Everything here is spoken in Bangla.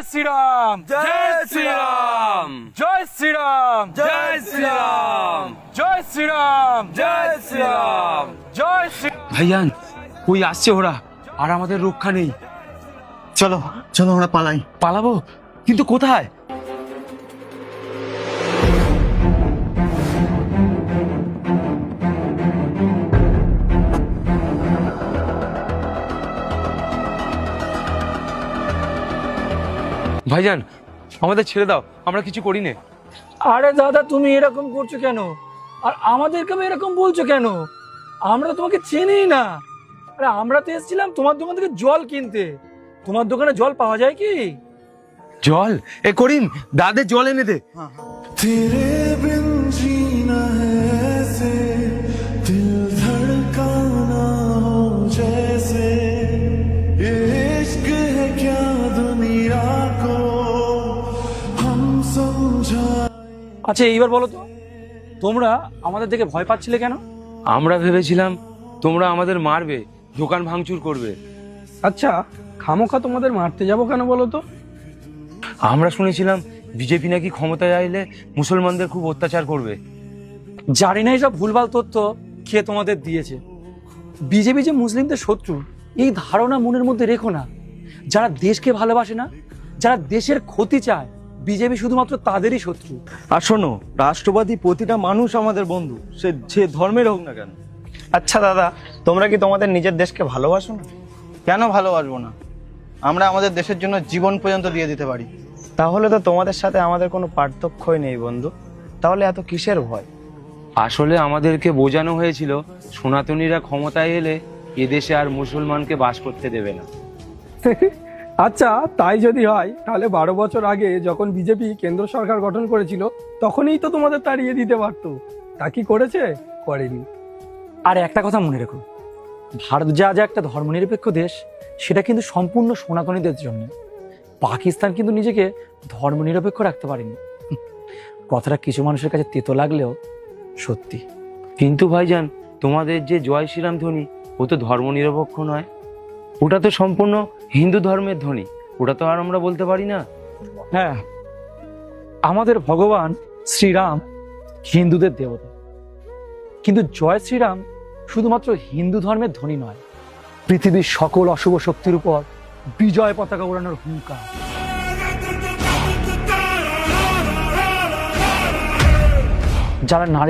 জয় শ্রীরাম, জয় শ্রীরাম, জয় শ্রীরাম, জয় শ্রীরাম, জয় শ্রীরাম, জয় শ্রীরাম। জয় শ্রী। ভাইয়ান ওই আসছে ওরা, আর আমাদের রক্ষা নেই। চলো চলো আমরা পালাই। পালাবো? কিন্তু কোথায়? ভাইজান আমাদের ছেড়ে দাও, আমরা কিছু করি না। আরে দাদা, তুমি এরকম করছো কেন? আর আমাদেরকে এরকম বলছো কেন? আমরা তোমাকে চিনি না। আরে আমরা তো এসেছিলাম তোমার দোকান থেকে জল কিনতে। তোমার দোকানে জল পাওয়া যায় কি? জল? এ করিম, দাদের জল এনে দে। तेरे बिन जीना है ऐसे, दिल धड़काना हो जैसे, ये इश्क है क्या दुनिया को हम समझा। আচ্ছা এইবার বলো তো, তোমরা আমাদের দেখে ভয় পাচ্ছিলে কেন? আমরা ভেবেছিলাম তোমরা আমাদের মারবে, দোকান ভাঙচুর করবে। আচ্ছা খামোখা তোমাদের মারতে যাবো কেন বলো তো? আমরা শুনেছিলাম বিজেপি নাকি ক্ষমতায় আইলে মুসলমানদের খুব অত্যাচার করবে। জানি না এইসব ভুলভাল তথ্য খেয়ে তোমাদের দিয়েছে। বিজেপি যে মুসলিমদের শত্রু, এই ধারণা মনের মধ্যে রেখো না। যারা দেশকে ভালোবাসে না, যারা দেশের ক্ষতি চায়, বিজেপি শুধুমাত্র তাদেরই শত্রু। আর শোনো, রাষ্ট্রবাদী প্রতিটা মানুষ আমাদের বন্ধু, সে ধর্মের হোক না কেন। আচ্ছা দাদা, তোমরা কি তোমাদের নিজের দেশকে ভালোবাসো না? কেন ভালোবাসবো না? আমরা আমাদের দেশের জন্য জীবন পর্যন্ত দিয়ে দিতে পারি। তাহলে তো তোমাদের সাথে আমাদের কোনো পার্থক্যই নেই বন্ধু। তাহলে এত কিসের ভয়? আসলে আমাদেরকে বোঝানো হয়েছিল সনাতনীরা ক্ষমতায় এলে এদেশে আর মুসলমানকে বাস করতে দেবে না। আচ্ছা তাই যদি হয়, তাহলে 12 বছর আগে যখন বিজেপি কেন্দ্র সরকার গঠন করেছিল, তখনই তো তোমাদের তাড়িয়ে দিতে পারতো। তা কি করেছে? করেনি। আর একটা কথা মনে রেখো, ভারত যা যা একটা ধর্মনিরপেক্ষ দেশ, সেটা কিন্তু সম্পূর্ণ সনাতনীদের জন্য। পাকিস্তান কিন্তু নিজেকে ধর্মনিরপেক্ষ রাখতে পারেনি। কথাটা কিছু মানুষের কাছে তেতো লাগলেও সত্যি। কিন্তু ভাইজান, তোমাদের যে জয় শ্রীরাম ধ্বনি, ও তো ধর্মনিরপেক্ষ নয়, ওটা তো সম্পূর্ণ হিন্দু ধর্মের ধ্বনি। ওটা তো আর আমরা বলতে পারি না। হ্যাঁ, আমাদের ভগবান শ্রীরাম হিন্দুদের দেবতা, কিন্তু জয় শ্রীরাম শুধুমাত্র হিন্দু ধর্মের ধ্বনি নয়, পৃথিবীর সকল অশুভ শক্তির উপর বিজয় পতাকা ওড়ানোর হুঙ্কার। যারা নারী